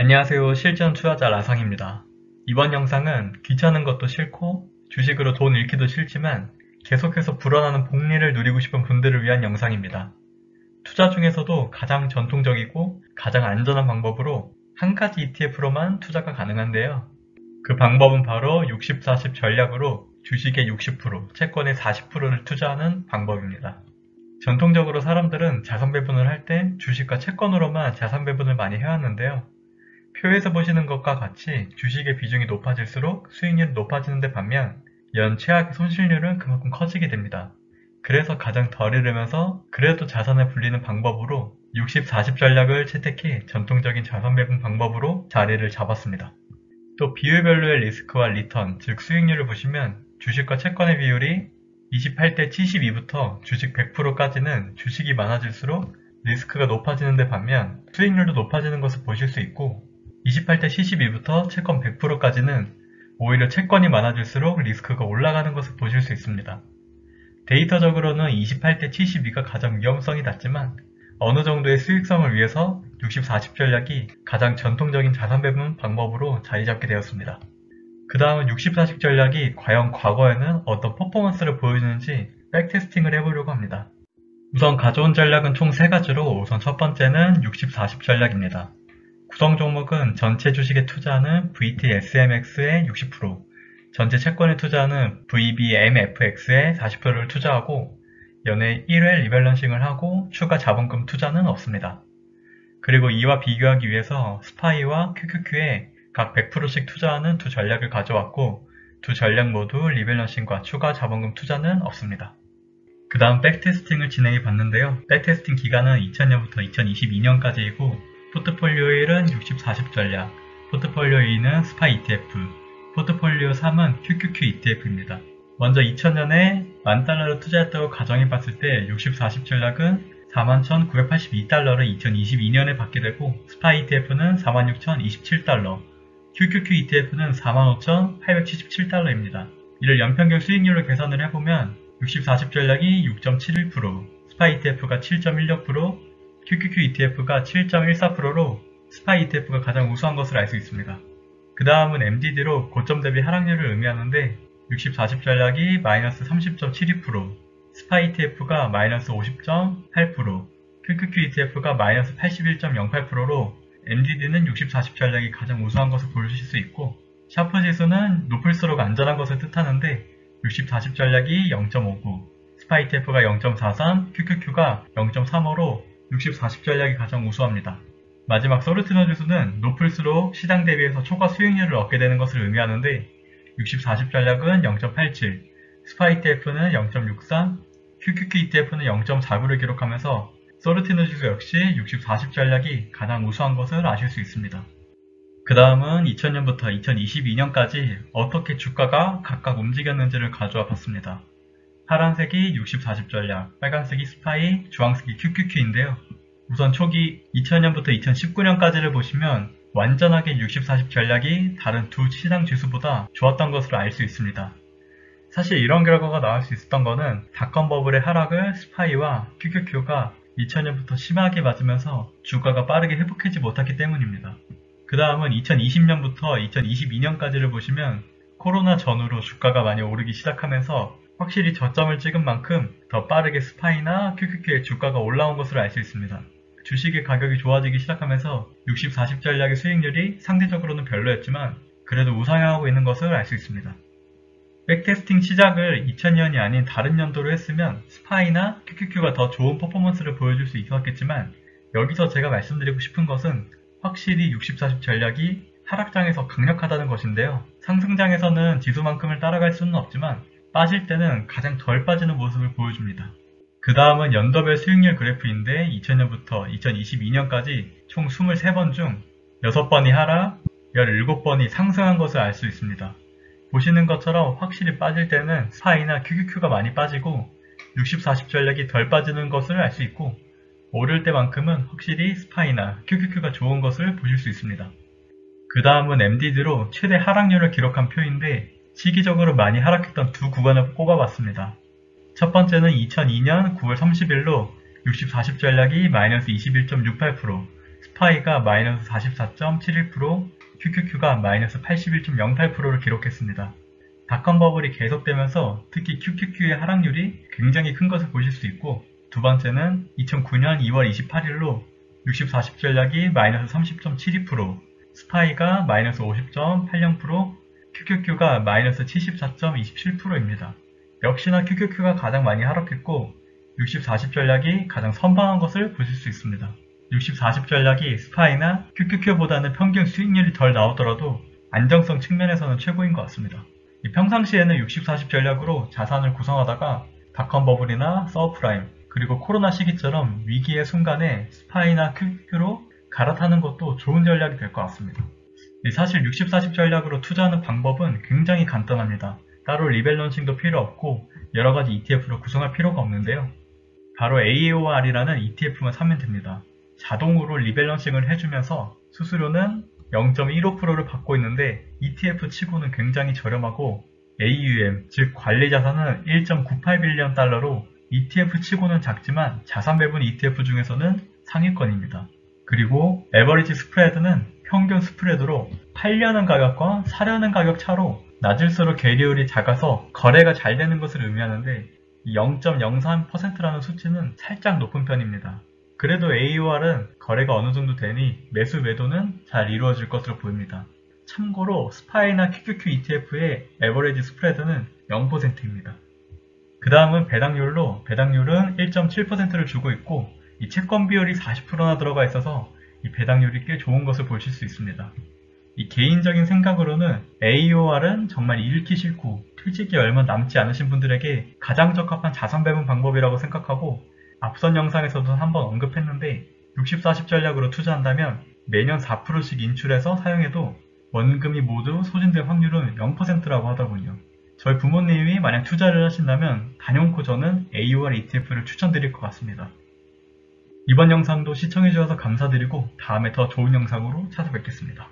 안녕하세요. 실전 투자자 라상입니다. 이번 영상은 귀찮은 것도 싫고 주식으로 돈 잃기도 싫지만 계속해서 불어나는 복리를 누리고 싶은 분들을 위한 영상입니다. 투자 중에서도 가장 전통적이고 가장 안전한 방법으로 한 가지 ETF로만 투자가 가능한데요. 그 방법은 바로 60-40 전략으로 주식의 60%, 채권의 40%를 투자하는 방법입니다. 전통적으로 사람들은 자산 배분을 할 때 주식과 채권으로만 자산 배분을 많이 해왔는데요. 표에서 보시는 것과 같이 주식의 비중이 높아질수록 수익률이 높아지는 데 반면 연 최악의 손실률은 그만큼 커지게 됩니다. 그래서 가장 덜 잃으면서 그래도 자산을 불리는 방법으로 60-40 전략을 채택해 전통적인 자산 배분 방법으로 자리를 잡았습니다. 또 비율별로의 리스크와 리턴, 즉 수익률을 보시면 주식과 채권의 비율이 28대 72부터 주식 100%까지는 주식이 많아질수록 리스크가 높아지는 데 반면 수익률도 높아지는 것을 보실 수 있고 28대 72부터 채권 100%까지는 오히려 채권이 많아질수록 리스크가 올라가는 것을 보실 수 있습니다. 데이터적으로는 28대 72가 가장 위험성이 낮지만 어느 정도의 수익성을 위해서 60-40 전략이 가장 전통적인 자산 배분 방법으로 자리 잡게 되었습니다. 그 다음은 60-40 전략이 과연 과거에는 어떤 퍼포먼스를 보여주는지 백테스팅을 해보려고 합니다. 우선 가져온 전략은 총 3가지로 우선 첫 번째는 60-40 전략입니다. 구성 종목은 전체 주식에 투자하는 VTSMX의 60%, 전체 채권에 투자하는 VBMFX의 40%를 투자하고 연에 1회 리밸런싱을 하고 추가 자본금 투자는 없습니다. 그리고 이와 비교하기 위해서 스파이와 QQQ에 각 100%씩 투자하는 두 전략을 가져왔고 두 전략 모두 리밸런싱과 추가 자본금 투자는 없습니다. 그 다음 백테스팅을 진행해 봤는데요. 백테스팅 기간은 2000년부터 2022년까지이고 포트폴리오 1은 60-40 전략, 포트폴리오 2는 스파 ETF, 포트폴리오 3은 QQQ ETF입니다. 먼저 2000년에 $10,000를 투자했다고 가정해봤을 때 60-40 전략은 41,982달러를 2022년에 받게 되고 스파 ETF는 46,027달러, QQQ ETF는 45,877달러입니다. 이를 연평균 수익률로 계산을 해보면 60-40 전략이 6.71%, 스파 ETF가 7.16%, QQQ ETF가 7.14%로 스파 ETF가 가장 우수한 것을 알 수 있습니다. 그 다음은 MDD로 고점 대비 하락률을 의미하는데 60-40 전략이 마이너스 30.72%, 스파 ETF가 마이너스 50.8%, QQQ ETF가 마이너스 81.08%로 MDD는 60-40 전략이 가장 우수한 것을 보실 수 있고 샤프 지수는 높을수록 안전한 것을 뜻하는데 60-40 전략이 0.59, 스파 ETF가 0.43, QQQ가 0.35로 60-40 전략이 가장 우수합니다. 마지막 소르티너 지수는 높을수록 시장 대비해서 초과 수익률을 얻게 되는 것을 의미하는데 60-40 전략은 0.87, 스파 ETF는 0.63, QQQ ETF는 0.49를 기록하면서 소르티너 지수 역시 60-40 전략이 가장 우수한 것을 아실 수 있습니다. 그 다음은 2000년부터 2022년까지 어떻게 주가가 각각 움직였는지를 가져와 봤습니다. 파란색이 60-40 전략, 빨간색이 스파이, 주황색이 QQQ인데요. 우선 초기 2000년부터 2019년까지를 보시면 완전하게 60-40 전략이 다른 두 시장 지수보다 좋았던 것을 알 수 있습니다. 사실 이런 결과가 나올 수 있었던 것은 닷컴 버블의 하락을 스파이와 QQQ가 2000년부터 심하게 맞으면서 주가가 빠르게 회복하지 못했기 때문입니다. 그 다음은 2020년부터 2022년까지를 보시면 코로나 전후로 주가가 많이 오르기 시작하면서 확실히 저점을 찍은 만큼 더 빠르게 스파이나 QQQ의 주가가 올라온 것으로 알 수 있습니다. 주식의 가격이 좋아지기 시작하면서 60-40 전략의 수익률이 상대적으로는 별로였지만 그래도 우상향하고 있는 것을 알 수 있습니다. 백테스팅 시작을 2000년이 아닌 다른 연도로 했으면 스파이나 QQQ가 더 좋은 퍼포먼스를 보여줄 수 있었겠지만 여기서 제가 말씀드리고 싶은 것은 확실히 60-40 전략이 하락장에서 강력하다는 것인데요. 상승장에서는 지수만큼을 따라갈 수는 없지만 빠질 때는 가장 덜 빠지는 모습을 보여줍니다. 그 다음은 연도별 수익률 그래프인데 2000년부터 2022년까지 총 23번 중 6번이 하락, 17번이 상승한 것을 알 수 있습니다. 보시는 것처럼 확실히 빠질 때는 스파이나 QQQ가 많이 빠지고 60-40 전략이 덜 빠지는 것을 알 수 있고 오를 때만큼은 확실히 스파이나 QQQ가 좋은 것을 보실 수 있습니다. 그 다음은 MDD로 최대 하락률을 기록한 표인데 시기적으로 많이 하락했던 두 구간을 꼽아봤습니다. 첫 번째는 2002년 9월 30일로 60-40 전략이 마이너스 21.68%, 스파이가 마이너스 44.71%, QQQ가 마이너스 81.08%를 기록했습니다. 닷컴 버블이 계속되면서 특히 QQQ의 하락률이 굉장히 큰 것을 보실 수 있고, 두 번째는 2009년 2월 28일로 60-40 전략이 마이너스 30.72%, 스파이가 마이너스 50.80%, QQQ가 마이너스 74.27%입니다. 역시나 QQQ가 가장 많이 하락했고 60-40 전략이 가장 선방한 것을 보실 수 있습니다. 60-40 전략이 스파이나 QQQ보다는 평균 수익률이 덜 나오더라도 안정성 측면에서는 최고인 것 같습니다. 평상시에는 60-40 전략으로 자산을 구성하다가 닷컴 버블이나 서브프라임, 그리고 코로나 시기처럼 위기의 순간에 스파이나 QQQ로 갈아타는 것도 좋은 전략이 될 것 같습니다. 사실 60-40 전략으로 투자하는 방법은 굉장히 간단합니다. 따로 리밸런싱도 필요 없고 여러가지 ETF로 구성할 필요가 없는데요. 바로 AOR이라는 ETF만 사면 됩니다. 자동으로 리밸런싱을 해주면서 수수료는 0.15%를 받고 있는데 ETF 치고는 굉장히 저렴하고 AUM, 즉 관리자산은 1.98빌리언 달러로 ETF 치고는 작지만 자산 배분 ETF 중에서는 상위권입니다. 그리고 에버리지 스프레드는 평균 스프레드로 팔려는 가격과 사려는 가격 차로 낮을수록 계리율이 작아서 거래가 잘 되는 것을 의미하는데 0.03%라는 수치는 살짝 높은 편입니다. 그래도 AOR은 거래가 어느 정도 되니 매수 매도는 잘 이루어질 것으로 보입니다. 참고로 스파이나 QQQ ETF의 에버리지 스프레드는 0%입니다. 그 다음은 배당률로, 배당률은 1.7%를 주고 있고 이 채권 비율이 40%나 들어가 있어서 이 배당률이 꽤 좋은 것을 보실 수 있습니다. 이 개인적인 생각으로는 AOR은 정말 잃기 싫고 퇴직이 얼마 남지 않으신 분들에게 가장 적합한 자산 배분 방법이라고 생각하고, 앞선 영상에서도 한번 언급했는데 60-40 전략으로 투자한다면 매년 4%씩 인출해서 사용해도 원금이 모두 소진될 확률은 0%라고 하더군요. 저희 부모님이 만약 투자를 하신다면 단연코 저는 AOR ETF를 추천드릴 것 같습니다. 이번 영상도 시청해주셔서 감사드리고 다음에 더 좋은 영상으로 찾아뵙겠습니다.